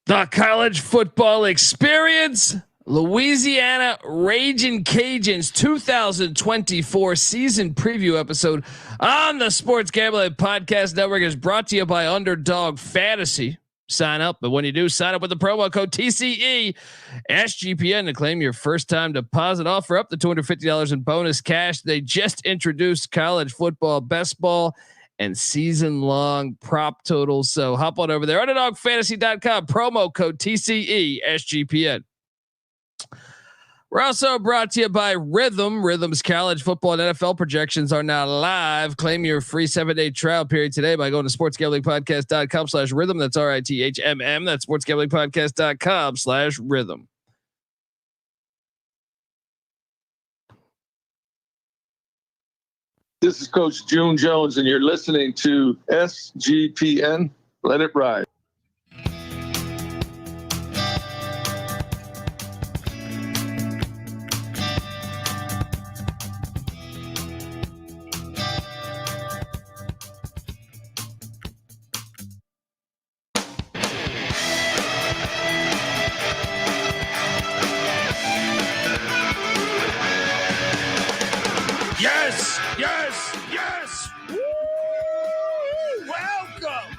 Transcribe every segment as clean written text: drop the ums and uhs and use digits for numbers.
The college football experience, Louisiana Ragin Cajuns 2024 season preview episode on the Sports Gambling Podcast Network is brought to you by Underdog Fantasy. Sign up, but when you do, sign up with the promo code TCE SGPN to claim your first time deposit offer up to $250 in bonus cash. They just introduced college football best ball and season long prop totals. So hop on over there, underdogfantasy.com, promo code TCE SGPN. We're also brought to you by Rhythm. Rhythm's college football and NFL projections are now live. Claim your free 7-day trial period today by going to sportsgamblingpodcast.com/rhythm. That's RITHMM. That's sportsgamblingpodcast.com/rhythm. This is Coach June Jones, and you're listening to SGPN. Let it ride. Yes. Woo! Welcome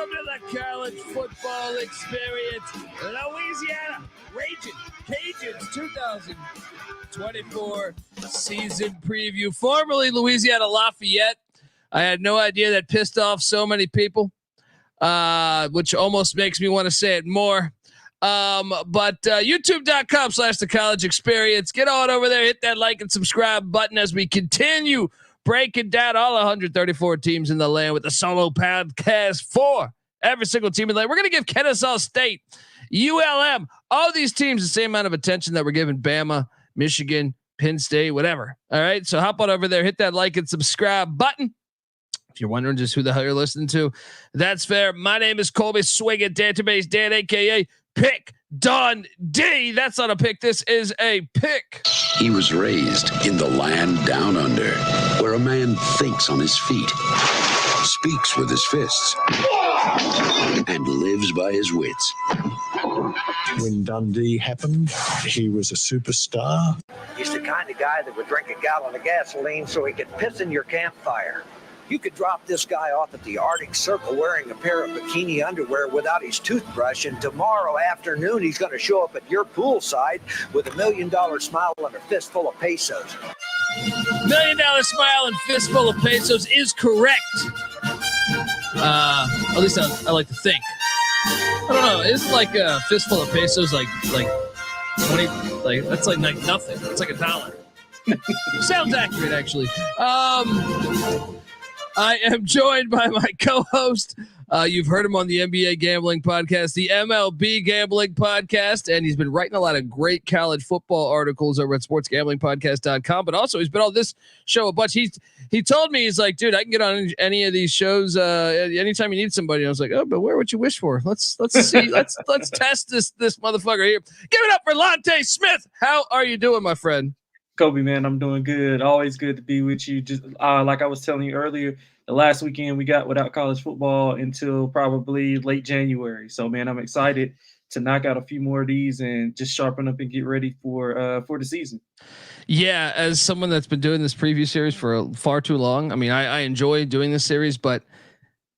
to the college football experience. Louisiana Ragin Cajuns 2024 season preview, formerly Louisiana Lafayette. I had no idea that pissed off so many people, which almost makes me want to say it more. But youtube.com/the college experience. Get on over there, hit that like and subscribe button as we continue breaking down all 134 teams in the land with the solo podcast for every single team in the land. We're going to give Kennesaw State, ULM, all these teams the same amount of attention that we're giving Bama, Michigan, Penn State, whatever. All right. So hop on over there, hit that like and subscribe button. If you're wondering just who the hell you're listening to, that's fair. My name is Colby Swinging Database Dan, AKA Pick Dundee. That's not a pick. This is a pick. He was raised in the land down under, where a man thinks on his feet, speaks with his fists, and lives by his wits. When Dundee happened, he was a superstar. He's the kind of guy that would drink a gallon of gasoline so he could piss in your campfire. You could drop this guy off at the Arctic Circle wearing a pair of bikini underwear without his toothbrush, and tomorrow afternoon he's going to show up at your poolside with $1 million smile and a fistful of pesos. $1 million smile and fistful of pesos is correct. At least I like to think. I don't know. Isn't like a fistful of pesos like 20? Like that's like nothing. It's like $1. Sounds accurate, actually. I am joined by my co-host. You've heard him on the NBA Gambling Podcast, the MLB Gambling Podcast, and he's been writing a lot of great college football articles over at sportsgamblingpodcast.com. But also, he's been on this show a bunch. He told me, he's like, dude, I can get on any of these shows anytime you need somebody. And I was like, oh, but where would you wish for? Let's see. let's test this motherfucker here. Give it up for Lonte Smith. How are you doing, my friend? Kobe, man, I'm doing good. Always good to be with you. Just like I was telling you earlier, the last weekend we got without college football until probably late January. So, man, I'm excited to knock out a few more of these and just sharpen up and get ready for the season. Yeah, as someone that's been doing this preview series for far too long, I mean, I enjoy doing this series, but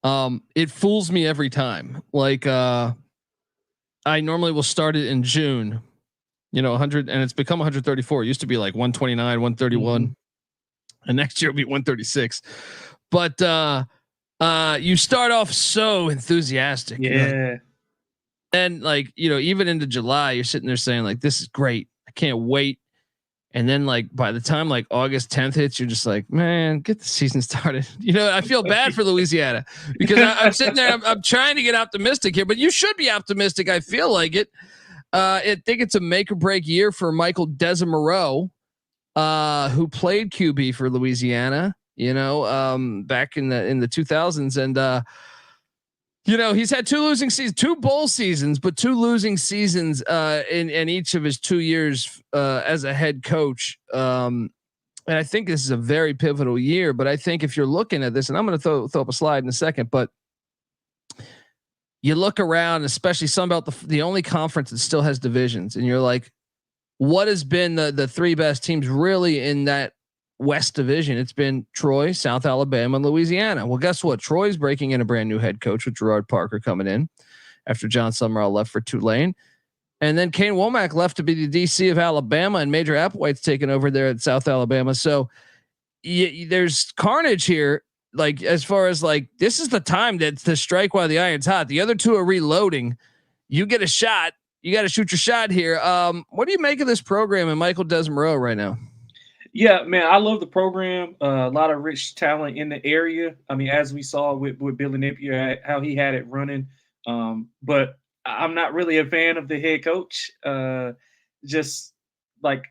it fools me every time. Like I normally will start it in June. 100, and it's become 134. It used to be like 129, 131, and next year it'll be 136. But you start off so enthusiastic, yeah. And like even into July, you're sitting there saying like, "This is great, I can't wait." And then like by the time like August 10th hits, you're just like, "Man, get the season started." I feel bad for Louisiana because I'm sitting there, I'm trying to get optimistic here, but you should be optimistic. I feel like it. I think it's a make or break year for Michael Desamoreau, who played QB for Louisiana, back in the 2000s. And, he's had two bowl seasons, but two losing seasons in each of his 2 years as a head coach. And I think this is a very pivotal year, but I think if you're looking at this, and I'm going to throw up a slide in a second, but you look around, especially Sunbelt, the only conference that still has divisions, and you're like, what has been the three best teams really in that West division? It's been Troy, South Alabama, and Louisiana. Well, guess what? Troy's breaking in a brand new head coach with Gerard Parker coming in after John Summerall left for Tulane. And then Kane Womack left to be the DC of Alabama, and Major Applewhite's taken over there at South Alabama. So there's carnage here. Like, as far as like, this is the time to strike while the iron's hot. The other two are reloading. You get a shot. You got to shoot your shot here. What do you make of this program and Michael Desmarais right now? Yeah, man, I love the program. A lot of rich talent in the area. I mean, as we saw with Billy Napier, how he had it running. But I'm not really a fan of the head coach. Just like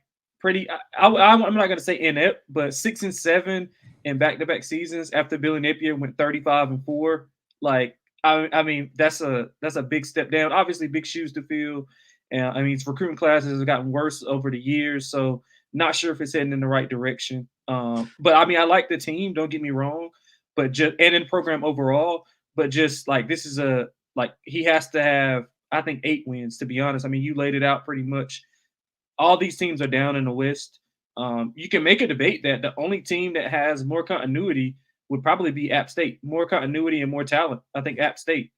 I'm not going to say inept, but 6-7 in back-to-back seasons after Billy Napier went 35-4. Like, I mean, that's a big step down. Obviously, big shoes to fill. I mean, his recruiting classes have gotten worse over the years, so not sure if it's heading in the right direction. But I mean, I like the team. Don't get me wrong, but and in the program overall. But just like, this is he has to have, I think, 8 wins, to be honest. I mean, you laid it out pretty much. All these teams are down in the West. You can make a debate that the only team that has more continuity would probably be App State. More continuity and more talent. I think App State.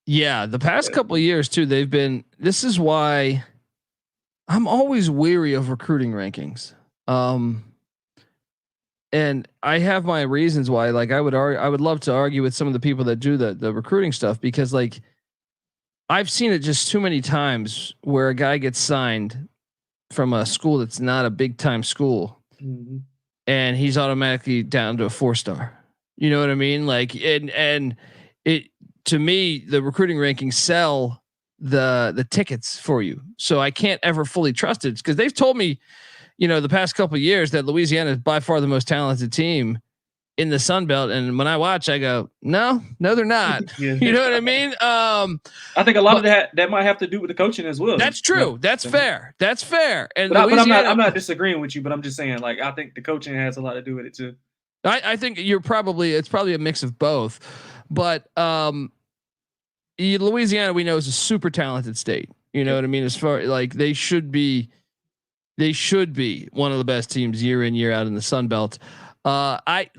Yeah, the past couple of years too, this is why I'm always weary of recruiting rankings. And I have my reasons why. Like, I would love to argue with some of the people that do the recruiting stuff, because like, I've seen it just too many times where a guy gets signed from a school that's not a big time school, and he's automatically down to a 4-star. You know what I mean? Like, and it, to me, the recruiting rankings sell the tickets for you. So I can't ever fully trust it, because they've told me, the past couple of years that Louisiana is by far the most talented team in the Sun Belt. And when I watch, I go, no, they're not. Yeah. You know what I mean? I think a lot of that might have to do with the coaching as well. That's true. That's fair. That's fair. And but I'm not disagreeing with you, but I'm just saying, like, I think the coaching has a lot to do with it too. I think it's probably a mix of both, but Louisiana, we know, is a super talented state. You know what I mean? As far like, they should be one of the best teams year in, year out in the Sun Belt. I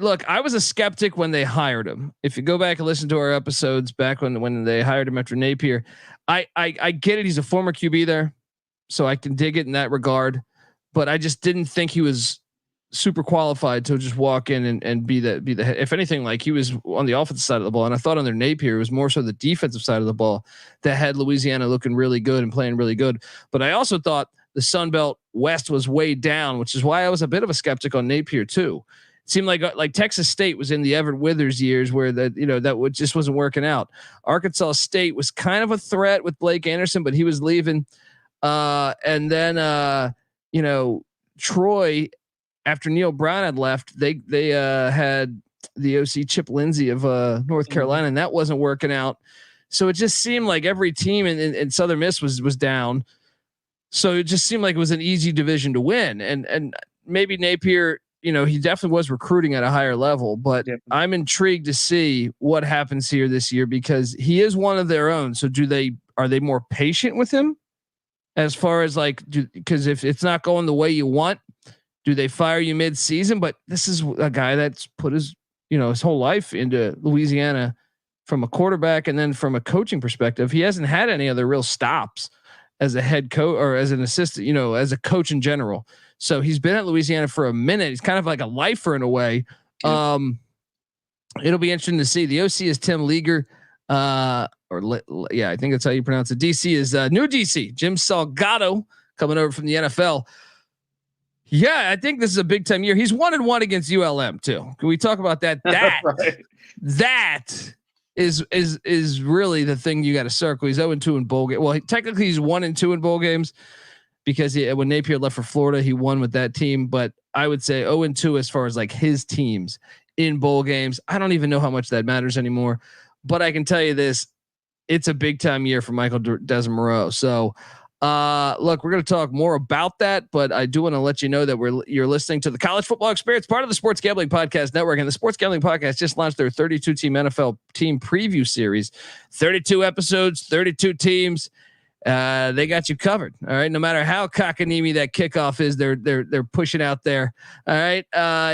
was a skeptic when they hired him. If you go back and listen to our episodes back when they hired him after Napier, I get it. He's a former QB there, so I can dig it in that regard, but I just didn't think he was super qualified to just walk in and be the head. If anything, like, he was on the offensive side of the ball, and I thought under Napier it was more so the defensive side of the ball that had Louisiana looking really good and playing really good. But I also thought the Sun Belt West was way down, which is why I was a bit of a skeptic on Napier too. It seemed like Texas State was in the Everett Withers years where that just wasn't working out. Arkansas State was kind of a threat with Blake Anderson, but he was leaving. And then Troy, after Neil Brown had left, they had the OC Chip Lindsey of North Carolina, and that wasn't working out. So it just seemed like every team in Southern Miss was down. So it just seemed like it was an easy division to win. And maybe Napier, he definitely was recruiting at a higher level, but I'm intrigued to see what happens here this year, because he is one of their own. So are they more patient with him as far as because if it's not going the way you want, do they fire you mid-season? But this is a guy that's put his whole life into Louisiana from a quarterback, and then from a coaching perspective, he hasn't had any other real stops as a head coach or as an assistant, as a coach in general. So he's been at Louisiana for a minute. He's kind of like a lifer in a way. Yeah. It'll be interesting to see. The OC is Tim Leaguer. I think that's how you pronounce it. DC is new DC, Jim Salgado, coming over from the NFL. Yeah, I think this is a big time year. He's 1-1 against ULM too. Can we talk about that? Right. That is really the thing you got to circle. He's 0-2 in bowl game. Well, technically he's 1-2 in bowl games, because when Napier left for Florida, he won with that team. But I would say 0-2 as far as like his teams in bowl games. I don't even know how much that matters anymore, but I can tell you this: it's a big time year for Michael Desmarais. So Look, we're going to talk more about that, but I do want to let you know that you're listening to the College Football Experience, part of the Sports Gambling Podcast Network, and the Sports Gambling Podcast just launched their 32-team NFL team preview series. 32 episodes, 32 teams. They got you covered. All right. No matter how cockamamie that kickoff is, they're pushing out there. All right.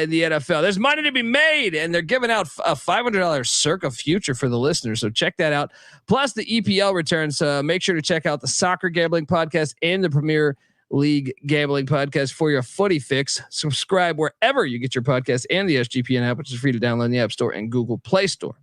In the NFL, there's money to be made, and they're giving out a $500 Circa future for the listeners. So check that out. Plus the EPL returns. Make sure to check out the Soccer Gambling Podcast and the Premier League Gambling Podcast for your footy fix. Subscribe wherever you get your podcast and the SGPN app, which is free to download in the App Store and Google Play Store.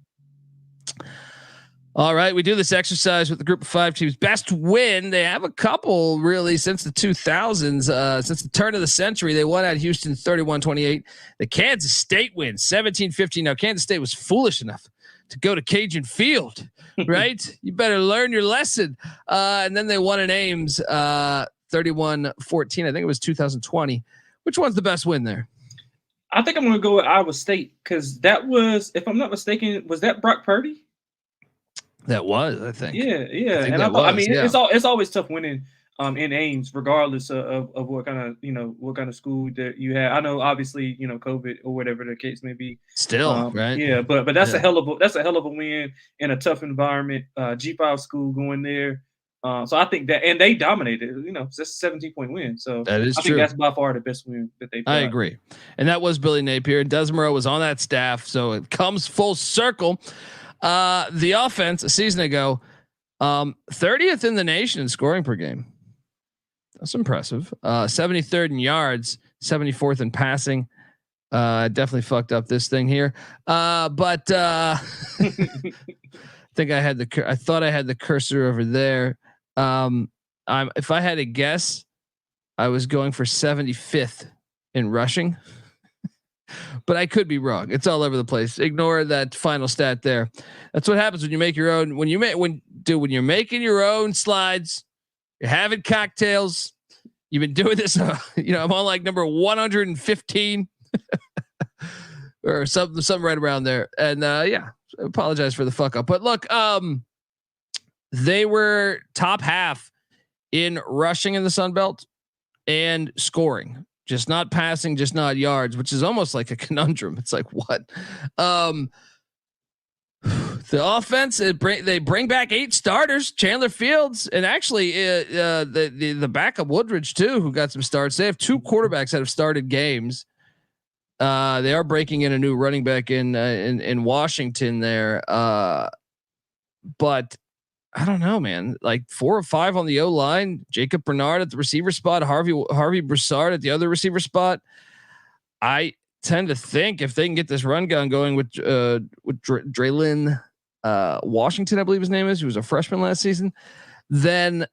All right, we do this exercise with the group of 5 teams. Best win. They have a couple really since the 2000s, since the turn of the century. They won at Houston 31-28. The Kansas State win 17-15. Now, Kansas State was foolish enough to go to Cajun Field, right? You better learn your lesson. And then they won in Ames 31-14. I think it was 2020. Which one's the best win there? I think I'm going to go with Iowa State because that was, if I'm not mistaken, was that Brock Purdy? That was, I think. Yeah. I mean, it's always tough winning in Ames, regardless of what kind of school that you have. I know, obviously, COVID or whatever the case may be. Still, right? Yeah, but that's a hell of a win in a tough environment. G5 school going there. So I think that, and they dominated. It's just a 17-point win. So that is I think that's by far the best win that they've. I agree, and that was Billy Napier. Desmero was on that staff, so it comes full circle. The offense a season ago, 30th in the nation in scoring per game. That's impressive. 73rd in yards, 74th in passing. Definitely fucked up this thing here. But I think I thought I had the cursor over there. If I had to guess, I was going for 75th in rushing. But I could be wrong. It's all over the place. Ignore that final stat there. That's what happens when you make your own. When you're making your own slides, you're having cocktails. You've been doing this. I'm on like number 115 or something right around there. And I apologize for the fuck up. But look, they were top half in rushing in the Sun Belt and scoring. Just not passing, just not yards, which is almost like a conundrum. It's like, what? The offense, they bring back 8 starters, Chandler Fields, and actually the backup Woodridge too, who got some starts. They have 2 quarterbacks that have started games. They are breaking in a new running back in Washington there. But I don't know, man. Like 4 or 5 on the O line. Jacob Bernard at the receiver spot. Harvey Broussard at the other receiver spot. I tend to think if they can get this run gun going with Draylon Washington, I believe his name is, who was a freshman last season, then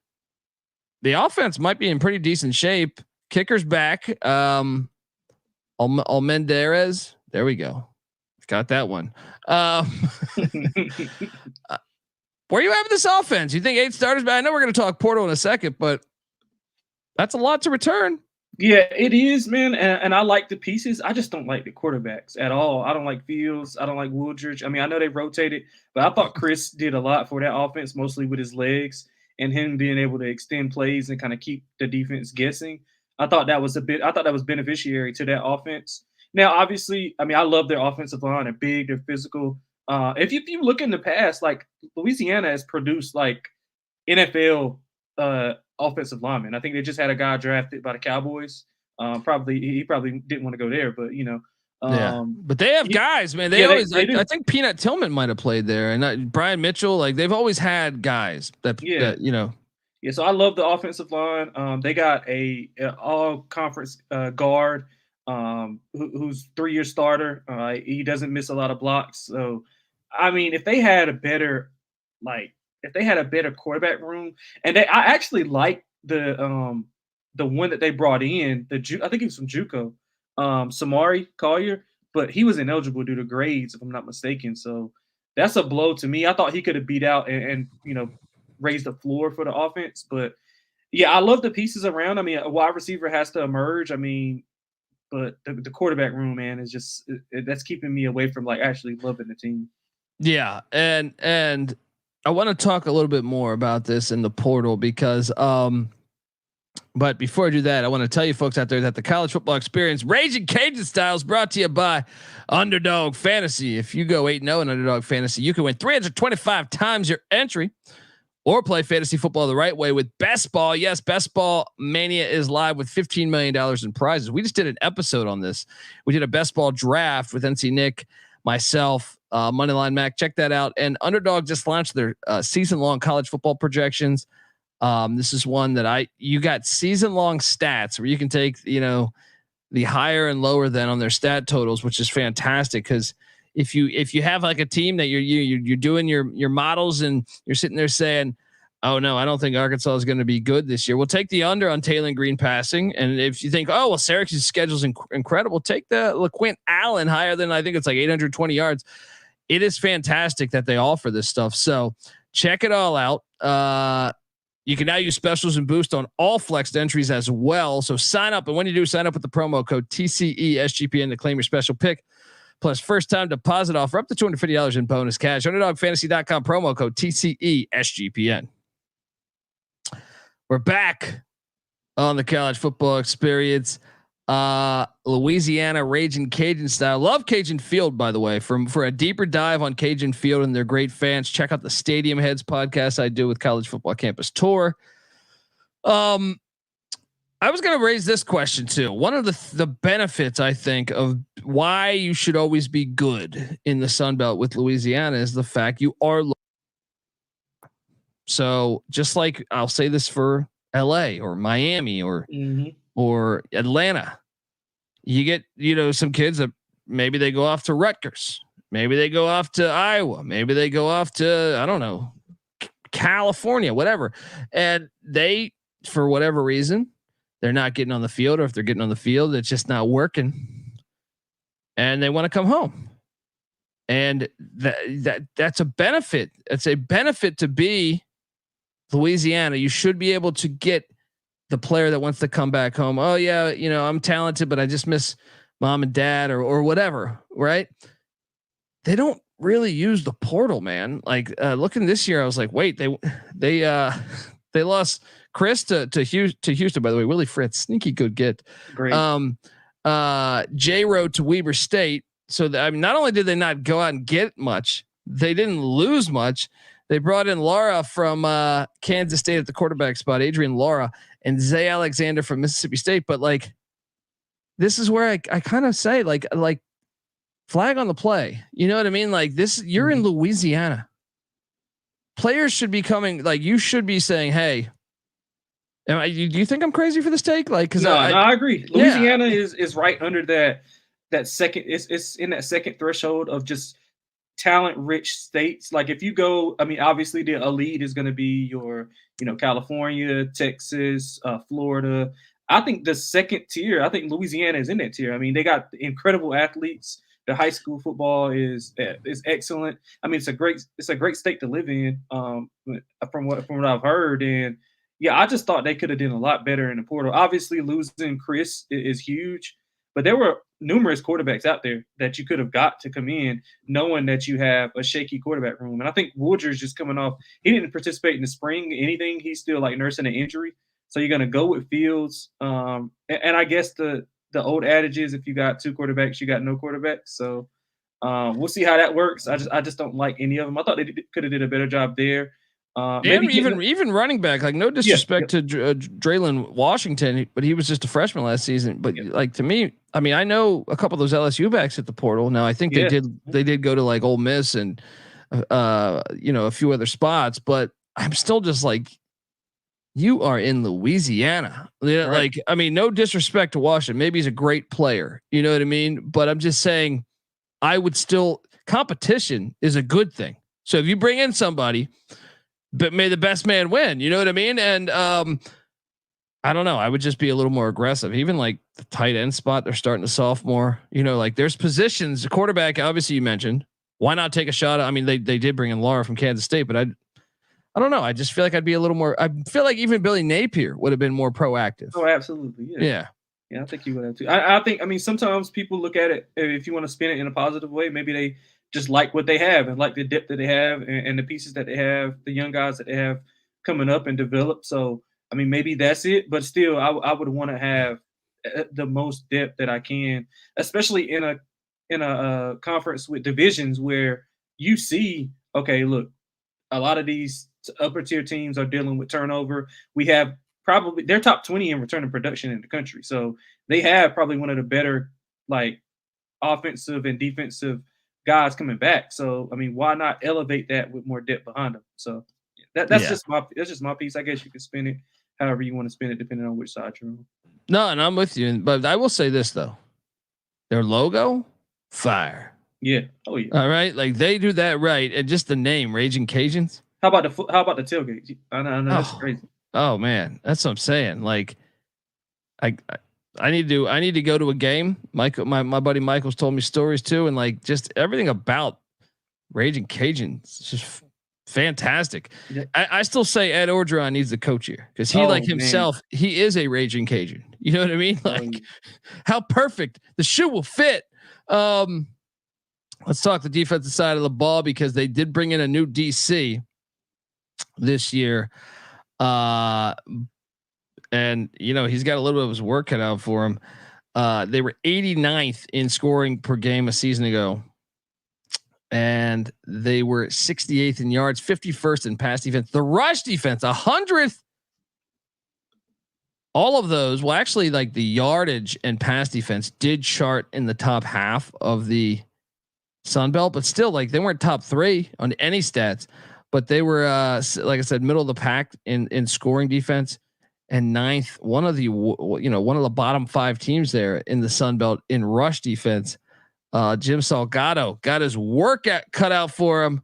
the offense might be in pretty decent shape. Kicker's back. Almendarez. There we go. Got that one. Where are you having this offense? You think 8 starters? But I know we're going to talk Portal in a second, but that's a lot to return. Yeah, it is, man. And I like the pieces. I just don't like the quarterbacks at all. I don't like Fields. I don't like Woodridge. I mean, I know they rotated, but I thought Chris did a lot for that offense, mostly with his legs and him being able to extend plays and kind of keep the defense guessing. I thought that was beneficiary to that offense. Now, obviously, I mean, I love their offensive line. They're big, they're physical. If you look in the past, like Louisiana has produced like NFL offensive linemen. I think they just had a guy drafted by the Cowboys. He probably didn't want to go there, but but they have guys, man. I think Peanut Tillman might have played there, and Brian Mitchell. Like they've always had guys that. Yeah, so I love the offensive line. They got a all conference guard who's 3-year starter. He doesn't miss a lot of blocks. So, I mean, if they had a better quarterback room, and I actually like the one that they brought in, I think he was from JUCO, Samari Collier, but he was ineligible due to grades, if I'm not mistaken. So that's a blow to me. I thought he could have beat out and raised the floor for the offense. But yeah, I love the pieces around. I mean, a wide receiver has to emerge. I mean, but the quarterback room, man, is just that's keeping me away from like actually loving the team. Yeah, and I want to talk a little bit more about this in the portal because But before I do that, I want to tell you folks out there that the college football experience, Ragin Cajun Style, is brought to you by Underdog Fantasy. If you go 8-0 in Underdog Fantasy, you can win 325 times your entry, or play fantasy football the right way with Best Ball. Yes, Best Ball Mania is live with $15 million in prizes. We just did an episode on this. We did a Best Ball draft with NC Nick, myself, Moneyline Mac. Check that out. And Underdog just launched their season-long college football projections. This is one that you got season-long stats where you can take, the higher and lower than on their stat totals, which is fantastic because if you have like a team that you're doing your models and you're sitting there saying, oh no, I don't think Arkansas is going to be good this year. We'll take the under on Taylor Green passing. And if you think, oh, well, Syracuse's schedule is incredible, take the LaQuint Allen higher than, I think it's like 820 yards. It is fantastic that they offer this stuff. So check it all out. You can now use specials and boost on all flexed entries as well. So sign up. And when you do, sign up with the promo code TCESGPN to claim your special pick. Plus first time deposit offer up to $250 in bonus cash. UnderdogFantasy.com promo code TCESGPN. We're back on the college football experience. Louisiana Ragin Cajun Style. Love Cajun Field, by the way. For a deeper dive on Cajun Field and their great fans, check out the Stadium Heads podcast I do with College Football Campus Tour. I was going to raise this question too. One of the benefits, I think, of why you should always be good in the Sun Belt with Louisiana is the fact you are. So just like I'll say this for LA or Miami or Atlanta, you get, some kids that maybe they go off to Rutgers, maybe they go off to Iowa, maybe they go off to, I don't know, California, whatever. And they, for whatever reason, they're not getting on the field, or if they're getting on the field, it's just not working and they want to come home. And that's a benefit. It's a benefit to be Louisiana. You should be able to get the player that wants to come back home. Oh yeah. I'm talented, but I just miss mom and dad or whatever. Right. They don't really use the portal, man. Like looking this year, I was like, wait, they lost Chris to Houston, by the way. Willie Fritz, sneaky good get. Great. J-Road to Weber State. So not only did they not go out and get much, they didn't lose much. They brought in Laura from Kansas State at the quarterback spot, Adrian Laura, and Zay Alexander from Mississippi State. But like, this is where I kind of say like flag on the play. You know what I mean? Like this, you're in Louisiana. Players should be coming. Like you should be saying, "Hey, do you think I'm crazy for this take?" Like, because I agree. Louisiana is right under that second. It's in that second threshold of just talent-rich states. Like if you go, obviously the elite is going to be your, California, Texas, Florida. I think the second tier, I think Louisiana is in that tier. They got incredible athletes. The high school football is excellent. It's a great state to live in. From what I've heard, and yeah, I just thought they could have done a lot better in the portal. Obviously, losing Chris is huge, but there were numerous quarterbacks out there that you could have got to come in, knowing that you have a shaky quarterback room. And I think Woodger's just coming off. He didn't participate in the spring, anything. He's still like nursing an injury. So you're going to go with Fields. And I guess the old adage is if you got two quarterbacks, you got no quarterbacks. So we'll see how that works. I just don't like any of them. I thought they could have did a better job there. Maybe even running back, like no disrespect to Draylon Washington, but he was just a freshman last season. But like to me, I know a couple of those LSU backs at the portal. Now I think they did go to like Ole Miss and a few other spots, but I'm still just like, you are in Louisiana. Right. Like, no disrespect to Washington. Maybe he's a great player. You know what I mean? But I'm just saying, competition is a good thing. So if you bring in somebody, but may the best man win. You know what I mean? And I don't know. I would just be a little more aggressive. Even like the tight end spot, they're starting to sophomore. Like there's positions. The quarterback, obviously you mentioned. Why not take a shot? They did bring in Laura from Kansas State, but I don't know. I just feel like I'd be a little more. I feel like even Billy Napier would have been more proactive. Oh, absolutely. Yeah. I think you would have too. I think. Sometimes people look at it, if you want to spin it in a positive way, maybe they just like what they have and like the depth that they have and the pieces that they have, the young guys that they have coming up and develop. So I mean, maybe that's it, but still, I would want to have the most depth that I can, especially in a conference with divisions where you see, okay, look, a lot of these upper tier teams are dealing with turnover. We have probably they're top 20 in return of production in the country, so they have probably one of the better like offensive and defensive guys coming back. So I mean, why not elevate that with more depth behind them? So that's Yeah. just my piece. I guess you can spin it however you want to spin it, depending on which side you're on. No, and I'm with you. But I will say this though, their logo, fire. Yeah. Oh yeah. All right, like they do that right, and just the name, Raging Cajuns. How about the tailgate? I know that's crazy. Oh man, that's what I'm saying. Like, I need to go to a game. Michael, my buddy Michael's told me stories too, and like just everything about Raging Cajuns is just fantastic. Yeah. I still say Ed Orgeron needs the coach here because he like himself, he is a Raging Cajun. You know what I mean? Like how perfect the shoe will fit. Let's talk the defensive side of the ball because they did bring in a new DC this year. And you know, he's got a little bit of his work cut out for him. They were 89th in scoring per game a season ago. And they were 68th in yards, 51st in pass defense. The rush defense, 100th. All of those, well, actually, like the yardage and pass defense did chart in the top half of the Sun Belt, but still, like they weren't top 3 on any stats. But they were, like I said, middle of the pack in scoring defense, and 9th, one of the bottom 5 teams there in the Sun Belt in rush defense. Jim Salgado got his work cut out for him.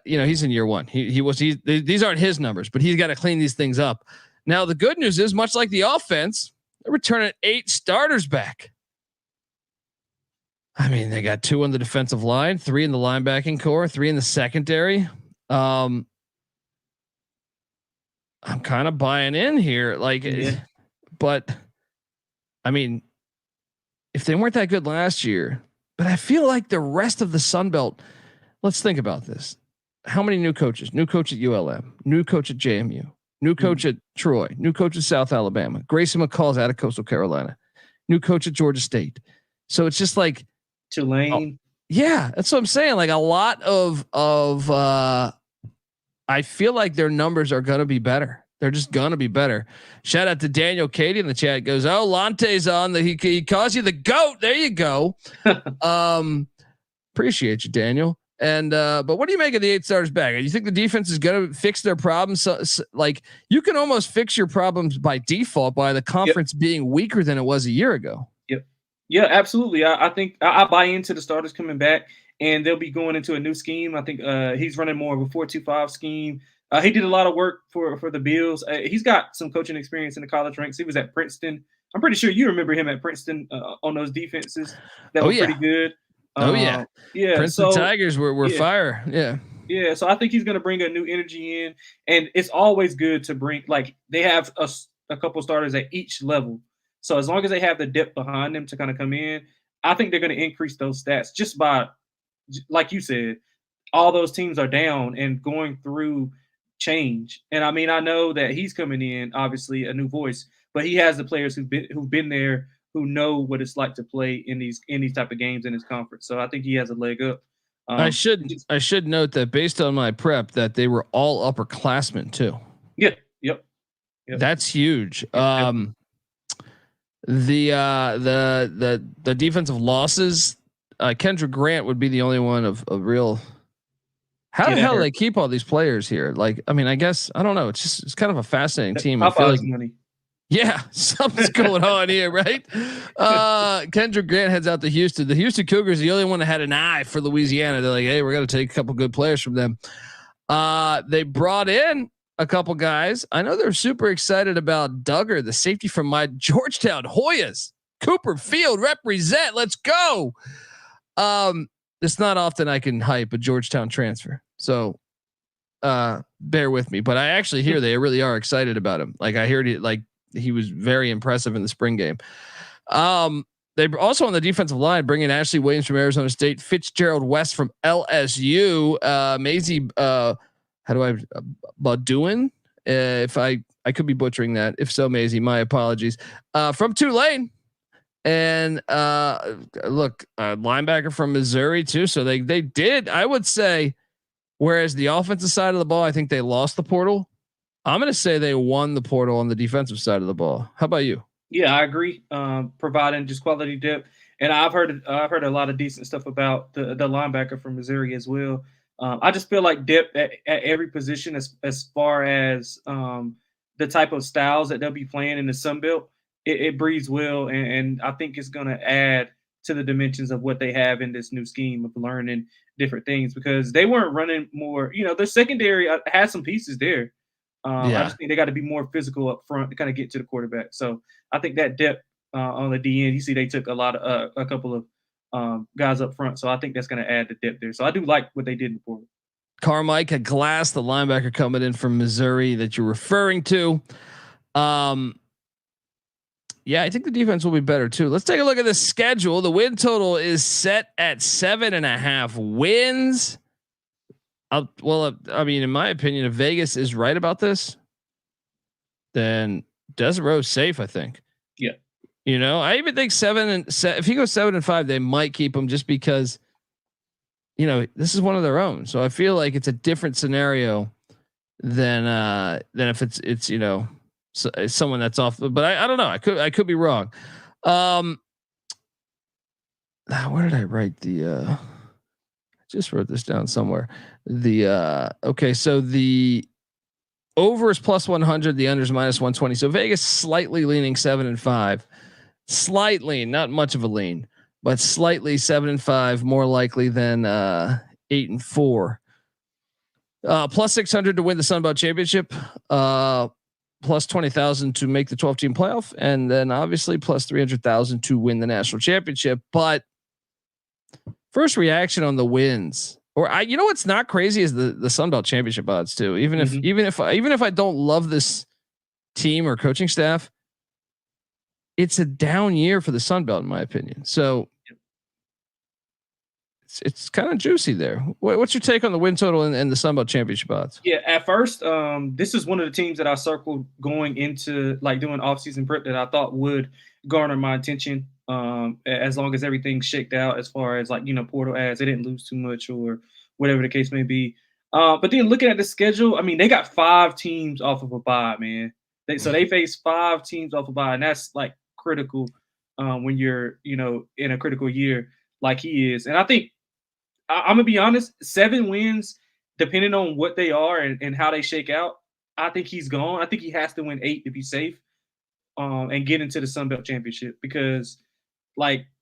He's in year 1. These aren't his numbers, but he's got to clean these things up. Now, the good news is, much like the offense, they're returning 8 starters back. I mean, they got 2 on the defensive line, 3 in the linebacking core, 3 in the secondary. I'm kind of buying in here, but I mean, if they weren't that good last year, but I feel like the rest of the Sun Belt, let's think about this. How many new coaches? New coach at ULM, new coach at JMU, new coach at Troy, new coach at South Alabama. Grayson McCall's out of Coastal Carolina, new coach at Georgia State. So it's just like Tulane. Yeah, that's what I'm saying. Like a lot of I feel like their numbers are going to be better. They're just going to be better. Shout out to Daniel Katie in the chat. Goes, oh, Lante's on. He calls you the GOAT. There you go. Appreciate you, Daniel. And but what do you make of the 8 starters back? You think the defense is going to fix their problems? So, like you can almost fix your problems by default by the conference being weaker than it was a year ago. Yep. Yeah, absolutely. I think I buy into the starters coming back, and they'll be going into a new scheme. I think he's running more of a 4-2-5 scheme. He did a lot of work for the Bills. He's got some coaching experience in the college ranks. He was at Princeton. I'm pretty sure you remember him at Princeton on those defenses that were pretty good. Yeah. Princeton Tigers were fire. Yeah. Yeah. So I think he's going to bring a new energy in, and it's always good to bring, like they have a couple starters at each level. So as long as they have the depth behind them to kind of come in, I think they're going to increase those stats just by, like you said, all those teams are down and going through change. And I mean, I know that he's coming in, obviously a new voice, but he has the players who've been there, who know what it's like to play in these type of games in his conference. So I think he has a leg up. I should note that based on my prep, that they were all upperclassmen too. Yeah. Yep. That's huge. The defensive losses, Kendrick Grant would be the only one of real. How the hell do they keep all these players here? Like, I mean, I guess I don't know. It's kind of a fascinating team. I feel like money. Yeah, something's going on here, right? Kendrick Grant heads out to Houston. The Houston Cougars, the only one that had an eye for Louisiana. They're like, hey, we're going to take a couple good players from them. They brought in a couple guys. I know they're super excited about Duggar, the safety from my Georgetown Hoyas. Cooper Field represent. Let's go. It's not often I can hype a Georgetown transfer, so bear with me. But I actually hear they really are excited about him. Like I heard it, like he was very impressive in the spring game. They also on the defensive line bringing Ashley Williams from Arizona State, Fitzgerald West from LSU, Maisie Badouin If I could be butchering that. If so, Maisie, my apologies. From Tulane. And look, linebacker from Missouri too. So they did, I would say, whereas the offensive side of the ball, I think they lost the portal. I'm going to say they won the portal on the defensive side of the ball. How about you? Yeah, I agree. Providing just quality depth, and I've heard a lot of decent stuff about the linebacker from Missouri as well. I just feel like depth at every position, as far as the type of styles that they'll be playing in the Sun Belt, it breeds well, and I think it's going to add to the dimensions of what they have in this new scheme of learning different things, because they weren't running more. Their secondary has some pieces there. I just think they got to be more physical up front to kind of get to the quarterback. So I think that depth on the DN, you see, they took a couple of guys up front. So I think that's going to add the depth there. So I do like what they did in the portal. Carmike Glass, the linebacker coming in from Missouri that you're referring to. Yeah, I think the defense will be better too. Let's take a look at the schedule. The win total is set at 7.5 wins. I mean, in my opinion, if Vegas is right about this, then Desiro's safe, I think. Yeah. I even think 7 if he goes 7-5, they might keep him just because, this is one of their own. So I feel like it's a different scenario than if it's someone that's off. But I don't know. I could be wrong. Where did I write the? Just wrote this down somewhere. Okay, so the over is +100, the under is -120. So Vegas slightly leaning 7-5, slightly, not much of a lean, but slightly 7-5, more likely than 8-4. +600 to win the Sun Belt Championship. +20,000 to make the 12-team playoff, and then obviously +300,000 to win the national championship. But first reaction on the wins, or what's not crazy is the Sun Belt Championship odds too. Even if I don't love this team or coaching staff, it's a down year for the Sun Belt in my opinion. So it's kind of juicy there. What's your take on the win total and the Sun Belt Championship odds? Yeah, at first, this is one of the teams that I circled going into doing offseason prep that I thought would garner my attention. As long as everything's shaked out as far as portal ads, they didn't lose too much or whatever the case may be. But then looking at the schedule, I mean, they got 5 teams off of a bye, man. So they face 5 teams off a bye, and that's critical when you're in a critical year like he is. And I think I'm gonna be honest, 7 wins, depending on what they are and how they shake out, I think he's gone. I think he has to win 8 to be safe, and get into the Sun Belt Championship, because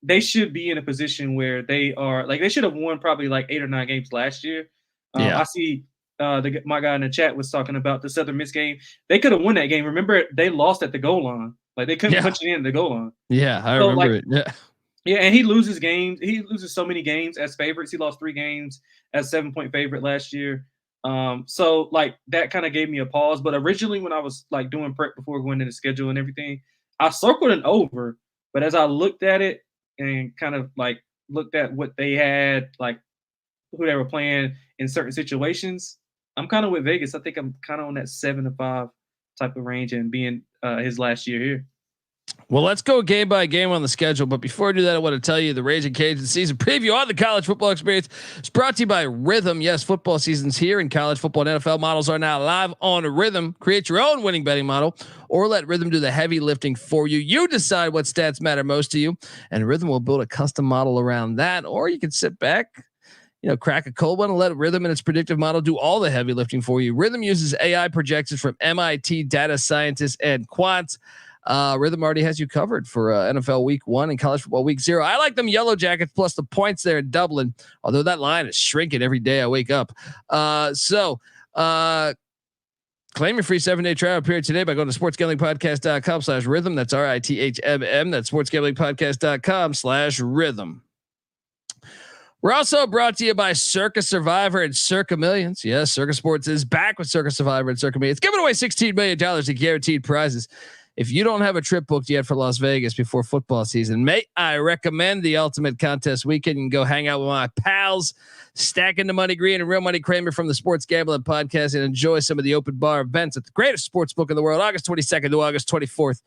they should be in a position where they are they should have won probably 8 or 9 games last year. I see my guy in the chat was talking about the Southern Miss game. They could have won that game. Remember, they lost at the goal line. They couldn't punch it in the goal line. Yeah, I remember it. Yeah. Yeah, and he loses games. He loses so many games as favorites. He lost 3 games as 7-point favorite last year. So that kind of gave me a pause. But originally, when I was doing prep before going into the schedule and everything, I circled an over. But as I looked at it and kind of looked at what they had, who they were playing in certain situations, I'm kind of with Vegas. I think I'm kind of on that 7-5 type of range, and being his last year here. Well, let's go game by game on the schedule. But before I do that, I want to tell you the Ragin Cajuns season preview on the college football experience is brought to you by Rhythm. Yes, football season's here, and college football and NFL models are now live on Rhythm. Create your own winning betting model, or let Rhythm do the heavy lifting for you. You decide what stats matter most to you, and Rhythm will build a custom model around that. Or you can sit back, crack a cold one and let Rhythm and its predictive model do all the heavy lifting for you. Rhythm uses AI projections from MIT data scientists and quants. Rhythm already has you covered for NFL Week 1 and college football Week 0. I like them Yellow Jackets plus the points there in Dublin, although that line is shrinking every day I wake up. So claim your free 7-day trial period today by going to sportsgamblingpodcast.com/rhythm. That's RITHMM. That's sportsgamblingpodcast.com/rhythm. We're also brought to you by Circa Survivor and Circa Millions. Yes, Circa Sports is back with Circa Survivor and Circa Millions, giving away $16 million in guaranteed prizes. If you don't have a trip booked yet for Las Vegas before football season, may I recommend the Ultimate Contest Weekend. You can go hang out with my pals, Stacking the Money Green and Real Money Kramer from the Sports Gambling Podcast, and enjoy some of the open bar events at the greatest sports book in the world, August 22nd to August 24th.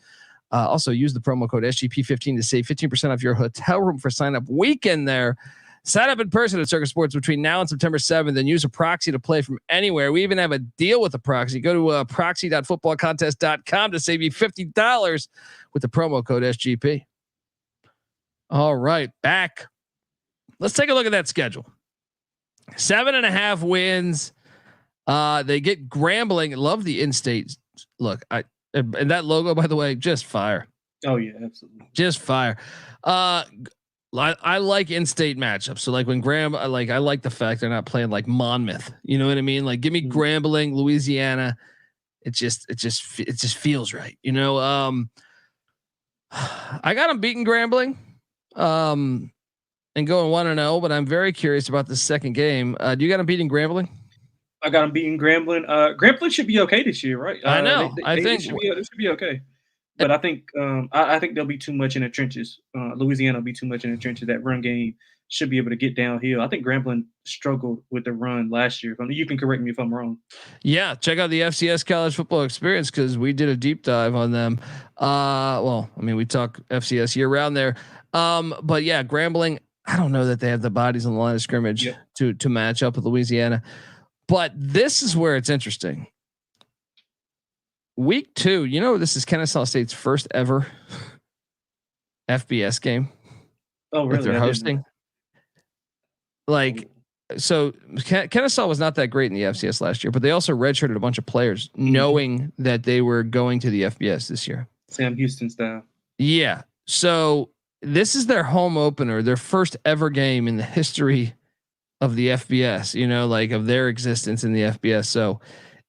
Also, use the promo code SGP15 to save 15% off your hotel room for sign up weekend there. Sign up in person at Circus Sports between now and September 7th and use a proxy to play from anywhere. We even have a deal with a proxy. Go to proxy.footballcontest.com to save you $50 with the promo code SGP. All right, back. Let's take a look at that schedule. 7.5 wins. They get Grambling. Love the in-state look. And that logo, by the way, just fire. Oh yeah, absolutely. Just fire. I like in-state matchups. So like when I like the fact they're not playing like Monmouth. You know what I mean? Like give me Grambling, Louisiana. It just feels right. You know, I got them beating Grambling, and going 1-0. But I'm very curious about the second game. Do you got them beating Grambling? I got them beating Grambling. Grambling should be okay this year, right? I know. I think it should be okay. But I think I think they'll be too much in the trenches. Louisiana will be too much in the trenches. That run game should be able to get downhill. I think Grambling struggled with the run last year. You can correct me if I'm wrong. Yeah, check out the FCS College Football Experience because we did a deep dive on them. Well, I mean, we talk FCS year round there. But yeah, Grambling, I don't know that they have the bodies on the line of scrimmage to match up with Louisiana. But this is where it's interesting. Week 2, you know, this is Kennesaw State's first ever FBS game. Oh, really? That they're hosting. Like, so Kennesaw was not that great in the FCS last year, but they also redshirted a bunch of players knowing that they were going to the FBS this year. Sam Houston style. Yeah. So this is their home opener, their first ever game in the history of the FBS, you know, like of their existence in the FBS. So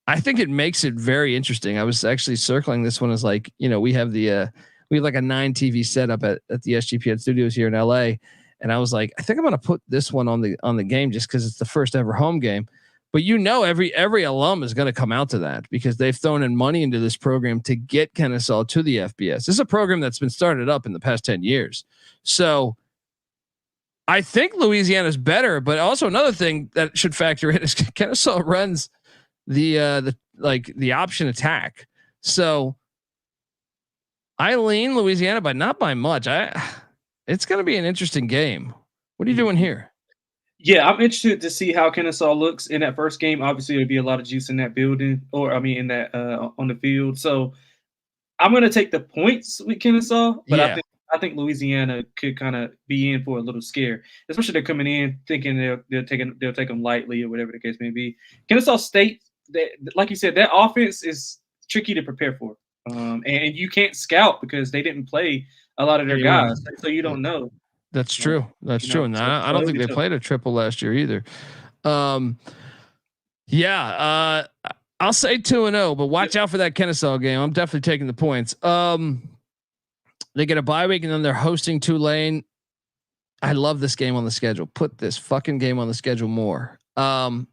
I think it makes it very interesting. I was actually circling this one as like, you know, we have like a 9 TV setup at the SGPN studios here in LA. And I was like, I think I'm going to put this one on the game just cause it's the first ever home game. But you know, every alum is going to come out to that because they've thrown in money into this program to get Kennesaw to the FBS. This is a program that's been started up in the past 10 years. So I think Louisiana's better, but also another thing that should factor in is Kennesaw runs the option attack. So I lean Louisiana, but not by much. It's going to be an interesting game. What are you doing here? Yeah, I'm interested to see how Kennesaw looks in that first game. Obviously, there'll be a lot of juice in that building, in that on the field. So I'm going to take the points with Kennesaw, but I think Louisiana could kind of be in for a little scare, especially they're coming in thinking they'll take them lightly or whatever the case may be. Kennesaw State, like you said, that offense is tricky to prepare for, and you can't scout because they didn't play a lot of their guys, so you don't know. That's true. That's true. And I don't think they played a triple last year either. I'll say 2-0, but watch out for that Kennesaw game. I'm definitely taking the points. They get a bye week and then they're hosting Tulane. I love this game on the schedule. Put this fucking game on the schedule more. I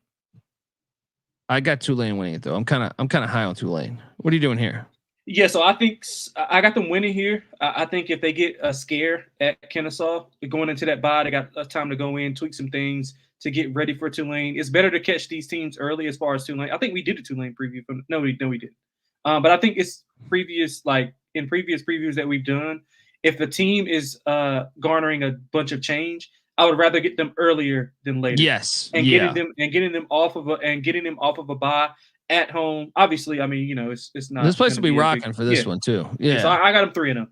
got Tulane winning it though. I'm kind of high on Tulane. What are you doing here? Yeah, so I think I got them winning here. I think if they get a scare at Kennesaw going into that bye, they got time to go in, tweak some things to get ready for Tulane. It's better to catch these teams early as far as Tulane. I think we did a Tulane preview. No, we didn't. But I think it's previous previews that we've done. If the team is garnering a bunch of change, I would rather get them earlier than later. Yes, and getting them off of a bye at home. Obviously, I mean, you know, it's not. This place will be rocking for this one too. Yeah, so I got them 3-0.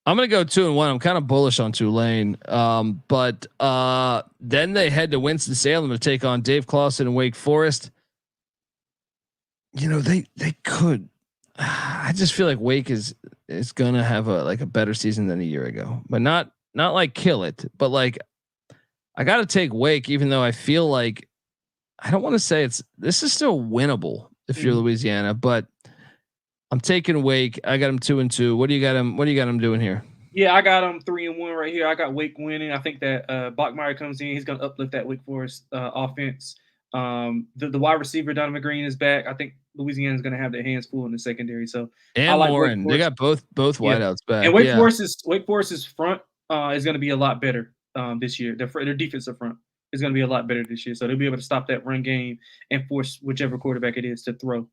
I'm gonna go 2-1. I'm kind of bullish on Tulane, but then they head to Winston-Salem to take on Dave Clawson and Wake Forest. You know, they could. I just feel like Wake is gonna have a better season than a year ago, but not like kill it, but like I got to take Wake, even though I feel like I don't want to say this is still winnable if you're Louisiana, but I'm taking Wake. I got them 2-2. What do you got them doing here? Yeah, I got them 3-1 right here. I got Wake winning. I think that Bachmeier comes in. He's going to uplift that Wake Forest offense. The wide receiver Donovan Green is back. I think Louisiana's going to have their hands full in the secondary. So And I like Morin. They got both wideouts back. And Wake Forest's front is going to be a lot better this year. Their defensive front is going to be a lot better this year. So they'll be able to stop that run game and force whichever quarterback it is to throw.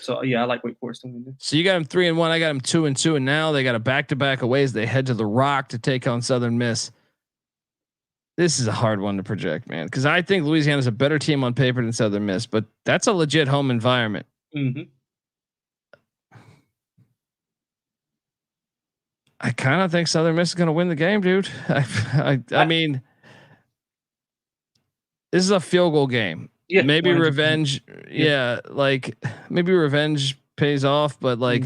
So I like Wake Forest to win this. So you got them 3-1. I got them 2-2, and now they got a back-to-back away as they head to the Rock to take on Southern Miss. This is a hard one to project, man, because I think Louisiana is a better team on paper than Southern Miss, but that's a legit home environment. Mm-hmm. I kind of think Southern Miss is going to win the game, dude. I mean, this is a field goal game. Yeah, maybe 100%. revenge. Yeah, like maybe revenge pays off, but like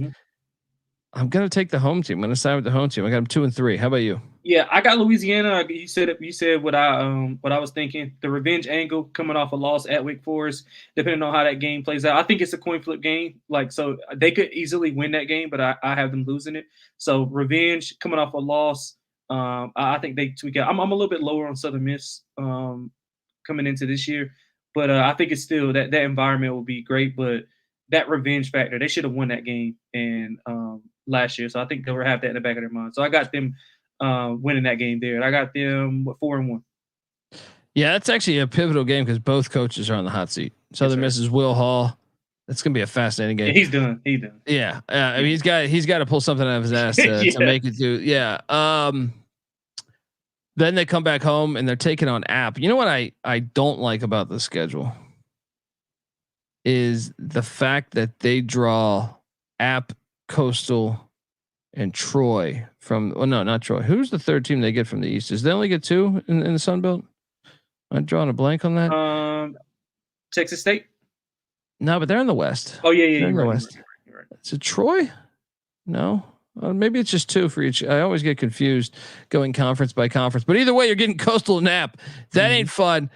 I'm going to take the home team. I'm going to side with the home team. I got them 2-3. How about you? Yeah, I got Louisiana. You said what I was thinking. The revenge angle coming off a loss at Wake Forest, depending on how that game plays out. I think it's a coin flip game. Like, so they could easily win that game, but I have them losing it. So revenge coming off a loss. I think they tweak out. I'm a little bit lower on Southern Miss coming into this year, but I think it's still that environment will be great. But that revenge factor, they should have won that game and last year. So I think they'll have that in the back of their mind. So I got them winning that game there. I got them 4-1. Yeah, that's actually a pivotal game because both coaches are on the hot seat. Southern Miss is Will Hall. That's gonna be a fascinating game. Yeah, he's done. Yeah, I mean he's got to pull something out of his ass to make it through. Yeah. Then they come back home and they're taking on App. You know what I don't like about the schedule is the fact that they draw App, Coastal, and Troy from. Oh no, not Troy. Who's the third team they get from the East? Does they only get 2 in the Sun Belt? I'm drawing a blank on that. Texas State. No, but they're in the West. Oh yeah, they're in the West. You're right. Is it Troy? No. Maybe it's just 2 for each. I always get confused going conference by conference. But either way, you're getting Coastal and App. That ain't fun.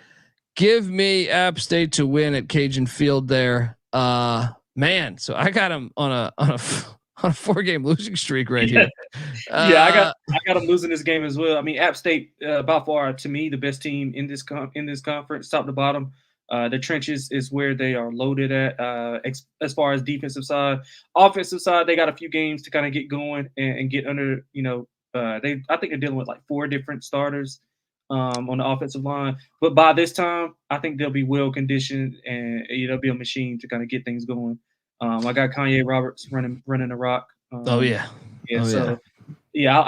Give me App State to win at Cajun Field there. Man, so I got them on a 4-game losing streak right here. I got them losing this game as well. I mean, App State by far to me the best team in this conference, top to bottom. The trenches is where they are loaded at as far as defensive side. Offensive side, they got a few games to kind of get going and get under. I think they're dealing with like 4 different starters on the offensive line. But by this time, I think they'll be well conditioned and they'll be a machine to kind of get things going. I got Kanye Roberts running the rock. I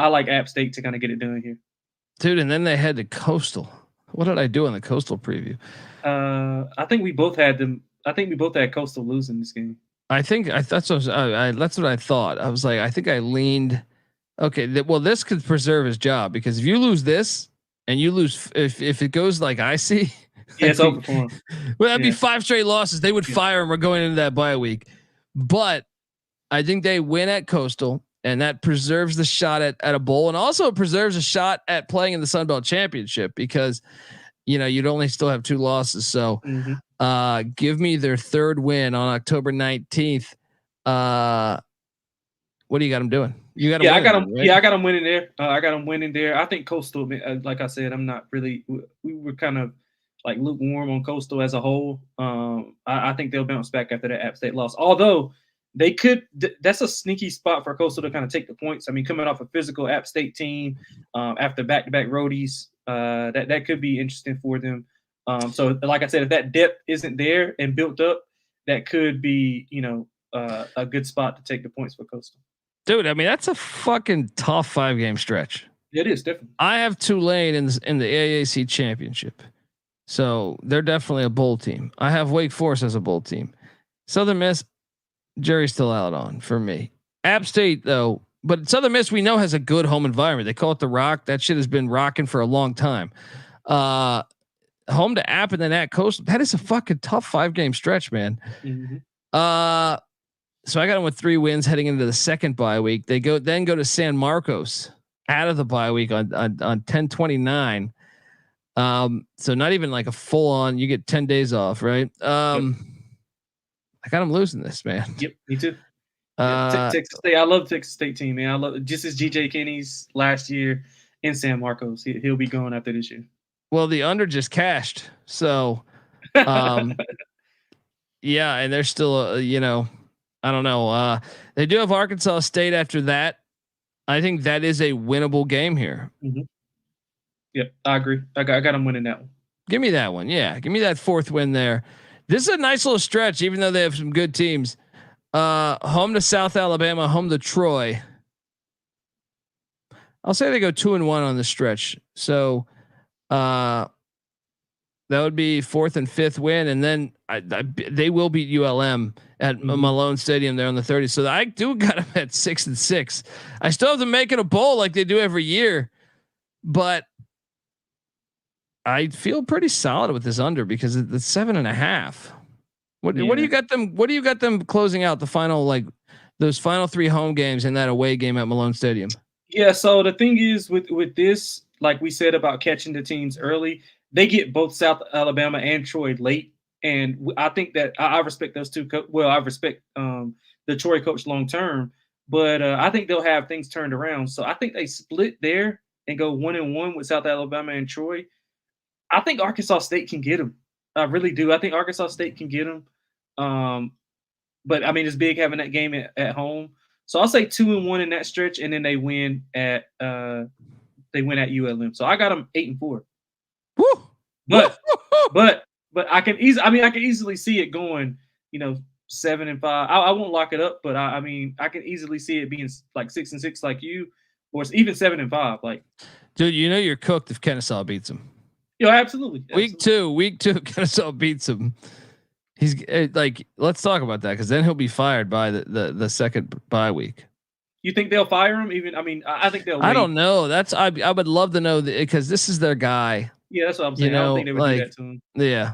like App State to kind of get it done here, dude. And then they head to Coastal. What did I do on the Coastal preview? I think we both had them. I think we both had Coastal losing this game. That's what I thought. I was like, I think I leaned. Okay, this could preserve his job because if you lose this and you lose, if it goes like I see, it's over for him. Well, that'd be 5 straight losses. They would fire him. We're going into that bye week, but I think they win at Coastal, and that preserves the shot at a bowl, and also preserves a shot at playing in the Sun Belt Championship because. You'd only still have 2 losses. So give me their 3rd win on October 19th. What do you got them doing? You got I got them. Right? Yeah, I got them winning there. I got them winning there. I think Coastal, like I said, I'm not really, we were kind of like lukewarm on Coastal as a whole. I think they'll bounce back after that App State loss. Although they could, that's a sneaky spot for Coastal to kind of take the points. I mean, coming off a physical App State team after back-to-back roadies, that could be interesting for them. So like I said, if that depth isn't there and built up, that could be, a good spot to take the points for Coastal. Dude, I mean, that's a fucking tough 5-game stretch. It is definitely. I have Tulane in the AAC championship. So they're definitely a bowl team. I have Wake Forest as a bowl team. Southern Miss, Jerry's still out on for me. App State though, but Southern Miss we know has a good home environment. They call it the Rock. That shit has been rocking for a long time. Home to App and then at Coastal. That is a fucking tough 5-game stretch, man. So I got them with 3 wins heading into the second bye week. They go to San Marcos out of the bye week on 10/29. So not even like a full on. You get 10 days off, right? I got them losing this, man. Yep, me too. Texas State. I love Texas State team, man. I love just as GJ Kenny's last year in San Marcos. He'll be going after this year. Well, the under just cashed, so Yeah, and they're still, I don't know. They do have Arkansas State after that. I think that is a winnable game here. Mm-hmm. Yep, I agree. I got them winning that one. Give me that one. Yeah, give me that fourth win there. This is a nice little stretch, even though they have some good teams. Home to South Alabama, home to Troy. I'll say they go 2-1 on the stretch. So that would be fourth and fifth win, and then they will beat ULM at Malone Stadium there on the 30th. So I do got them at 6-6. I still have to make it a bowl like they do every year, but I feel pretty solid with this under because it's 7.5. What do you got them? What do you got them closing out the final, like those final 3 home games and that away game at Malone Stadium? Yeah. So the thing is with this, like we said about catching the teams early, they get both South Alabama and Troy late. And I think that I respect those two. I respect the Troy coach long term, but I think they'll have things turned around. So I think they split there and go 1-1 with South Alabama and Troy. I think Arkansas State can get them. I really do. I think Arkansas State can get them. But I mean, it's big having that game at home. So I'll say 2-1 in that stretch, and then they win at ULM. So I got them 8-4. Woo! But I can easily see it going, 7-5. I won't lock it up, but I can easily see it being like 6-6 like you, or even 7-5. Like, dude, you're cooked if Kennesaw beats them. Absolutely. Week two, Kennesaw beats him. He's like, let's talk about that because then he'll be fired by the second bye week. You think they'll fire him? I think they'll. I don't know. I would love to know because this is their guy. Yeah, that's what I'm saying. I don't think they would do that to him. Yeah.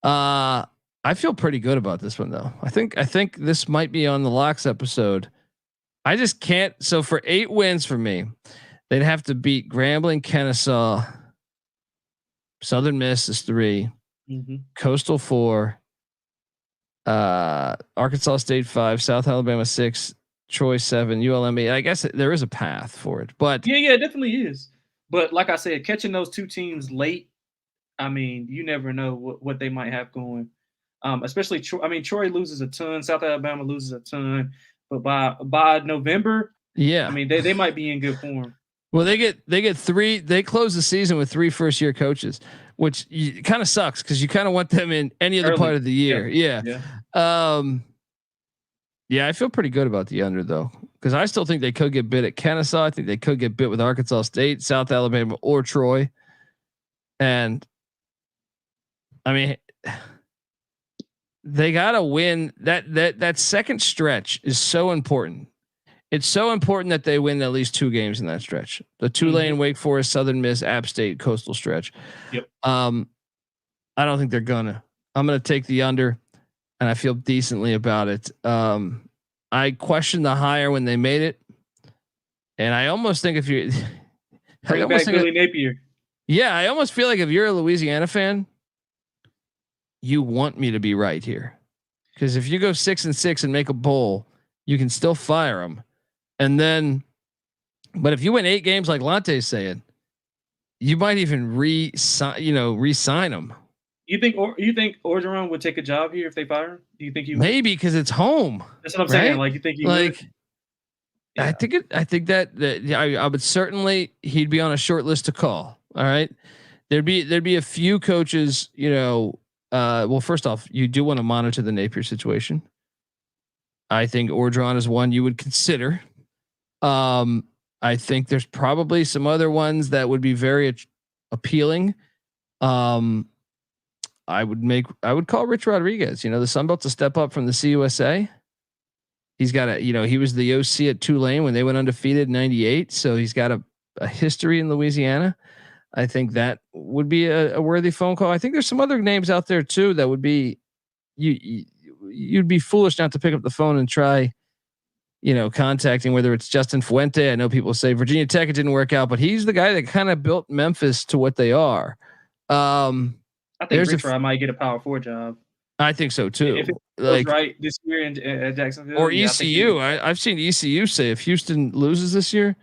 I feel pretty good about this one though. I think this might be on the locks episode. I just can't. So for 8 wins for me, they'd have to beat Grambling, Kennesaw. Southern Miss is 3, Coastal 4, Arkansas State 5, South Alabama 6, Troy 7, ULM 8. I guess there is a path for it, but yeah, it definitely is. But like I said, catching those 2 teams late, you never know what they might have going. Especially Troy loses a ton, South Alabama loses a ton, but by November, they might be in good form. Well, they get 3. They close the season with 3 first-year coaches, which kind of sucks because you kind of want them in any other part of the year. Yeah. I feel pretty good about the under though because I still think they could get bit at Kennesaw. I think they could get bit with Arkansas State, South Alabama, or Troy. And they gotta win. That second stretch is so important. It's so important that they win at least 2 games in that stretch. The Tulane, Wake Forest, Southern Miss, App State, Coastal stretch. Yep. I don't think they're gonna. I'm gonna take the under, and I feel decently about it. I questioned the higher when they made it, and I almost think if you bring back Billy Napier. Yeah, I almost feel like if you're a Louisiana fan, you want me to be right here, because if you go 6-6 and make a bowl, you can still fire them. And then, but if you win 8 games, like Lante's saying, you might even re-sign them. You think Orgeron would take a job here if they fire him? Do you think he would? Maybe because it's home? That's what I'm saying. Like, you think he would? Yeah. I think that I would certainly, he'd be on a short list to call. All right, there'd be a few coaches. Well, first off, you do want to monitor the Napier situation. I think Orgeron is one you would consider. I think there's probably some other ones that would be very appealing. I would call Rich Rodriguez, the Sun Belt to step up from the CUSA. He's got he was the OC at Tulane when they went undefeated in '98. So he's got a history in Louisiana. I think that would be a worthy phone call. I think there's some other names out there too that would be, you'd be foolish not to pick up the phone and try, contacting, whether it's Justin Fuente. I know people say Virginia Tech, it didn't work out, but he's the guy that kind of built Memphis to what they are. I think Rich Rod might get a Power 4 job. I think so too. If it goes right this year in Jacksonville or ECU. I've seen ECU say if Houston loses this year,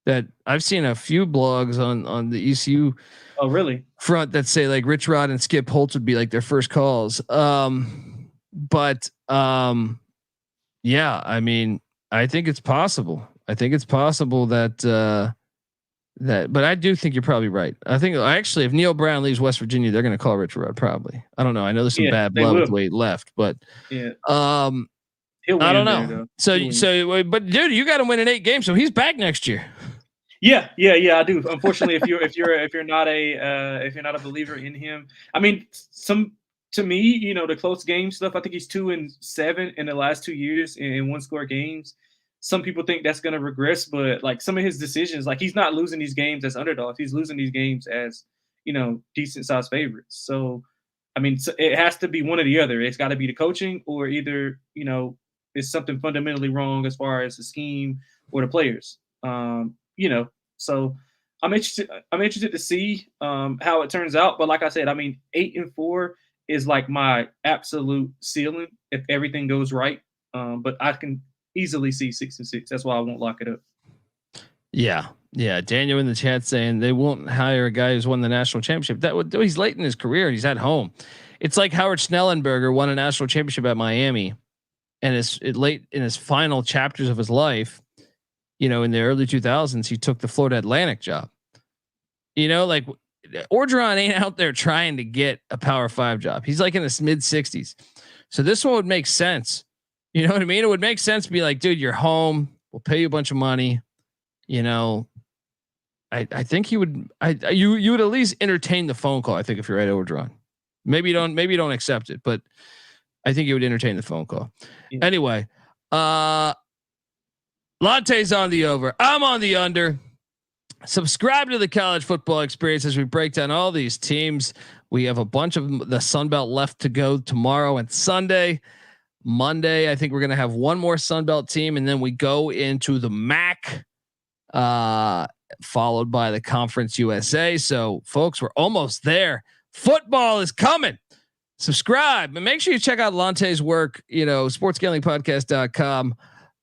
that I've seen a few blogs on the ECU. Oh, really? Front that say like Rich Rod and Skip Holtz would be like their first calls. But yeah, I mean, I think it's possible. I think it's possible that but I do think you're probably right. I think actually, if Neil Brown leaves West Virginia, they're going to call Richard Rudd. Probably. I don't know. I know there's some bad blood with the way he left, but yeah, I don't know. But dude, you got to win in 8 games, so he's back next year. Yeah, I do. Unfortunately, if you're not a believer in him, I mean, to me, you know, the close game stuff. I think he's 2-7 in the last 2 years in 1-score games. Some people think that's going to regress, but like some of his decisions, like he's not losing these games as underdogs. He's losing these games as, you know, decent sized favorites. So, I mean, it has to be one or the other. It's got to be the coaching, or either, you know, it's something fundamentally wrong as far as the scheme or the players. You know, so I'm interested to see how it turns out. But like I said, I mean, 8-4 is like my absolute ceiling if everything goes right. But I can easily see 6-6. That's why I won't lock it up. Yeah. Daniel in the chat saying they won't hire a guy who's won the national championship. He's late in his career and he's at home. It's like Howard Schnellenberger won a national championship at Miami, and it's late in his final chapters of his life. You know, in the early 2000s, he took the Florida Atlantic job. You know, like Orgeron ain't out there trying to get a Power 5 job. He's like in his mid 60s. So this one would make sense. You know what I mean? It would make sense to be like, dude, you're home. We'll pay you a bunch of money. You know, I think he would. You would at least entertain the phone call. I think if you're at Orgeron, maybe you don't accept it, but I think you would entertain the phone call. Yeah. Anyway, Lante's on the over. I'm on the under. Subscribe to the College Football Experience as we break down all these teams. We have a bunch of the Sun Belt left to go tomorrow and Sunday. Monday, I think we're going to have one more Sun Belt team, and then we go into the MAC, followed by the Conference USA. So, folks, we're almost there. Football is coming. Subscribe and make sure you check out Lante's work. You know, sportsgamblingpodcast.com.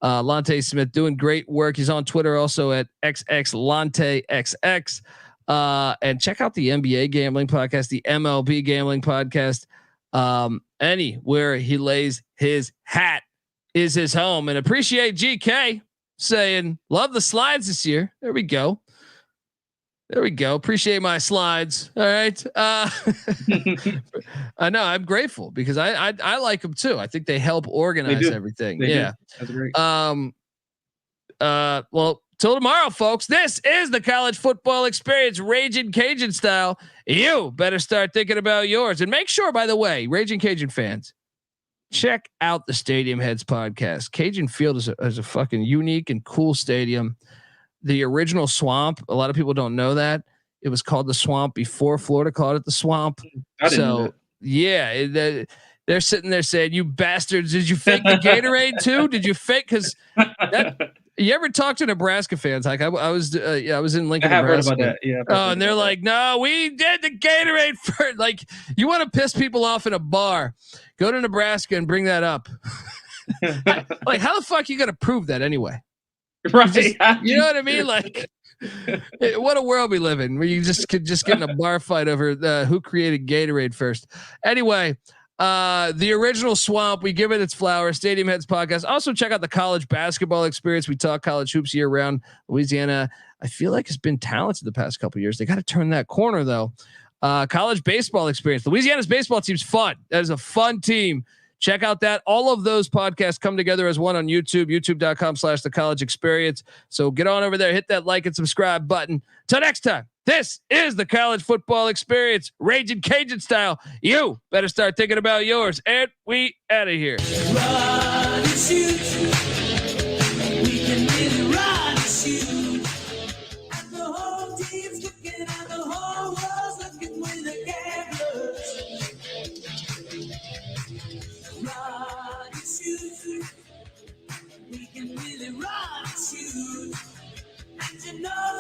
Lante Smith doing great work. He's on Twitter also at XXLanteXX. And check out the NBA gambling podcast, the MLB gambling podcast. Anywhere he lays his hat is his home. And appreciate GK saying love the slides this year. There we go. Appreciate my slides. All right. I know I'm grateful because I like them too. I think they help organize everything. Yeah. That's great. Well, till tomorrow, folks. This is the College Football Experience, Ragin' Cajun style. You better start thinking about yours. And make sure, by the way, Ragin' Cajun fans, check out the Stadium Heads podcast. Cajun Field is a fucking unique and cool stadium. The original Swamp, a lot of people don't know that. It was called the Swamp before Florida called it the Swamp. So, yeah, they're sitting there saying, you bastards, did you fake the Gatorade too? Did you fake? Because you ever talk to Nebraska fans? Like I was in Lincoln, Nebraska. Heard about that. Yeah. Oh, and they're like, no, we did the Gatorade for like, you want to piss people off in a bar, go to Nebraska and bring that up. Like, how the fuck are you going to prove that anyway? Right. You know what I mean? Like, what a world we live in where you could get in a bar fight over who created Gatorade first. Anyway, the original Swamp, we give it its flowers. Stadium Heads podcast. Also check out the College Basketball Experience. We talk college hoops year round. Louisiana, I feel like, has been talented the past couple of years. They got to turn that corner though. College Baseball Experience. Louisiana's baseball team's fun. That is a fun team. Check out that. All of those podcasts come together as one on YouTube, youtube.com/the college experience. So get on over there, hit that like and subscribe button. Till next time, this is the College Football Experience, Ragin' Cajun style. You better start thinking about yours. And we out of here. Run and shoot. We can really run and shoot. And the whole team's looking and the whole world's looking with the gamblers. Run and shoot. We can really run and shoot. And you know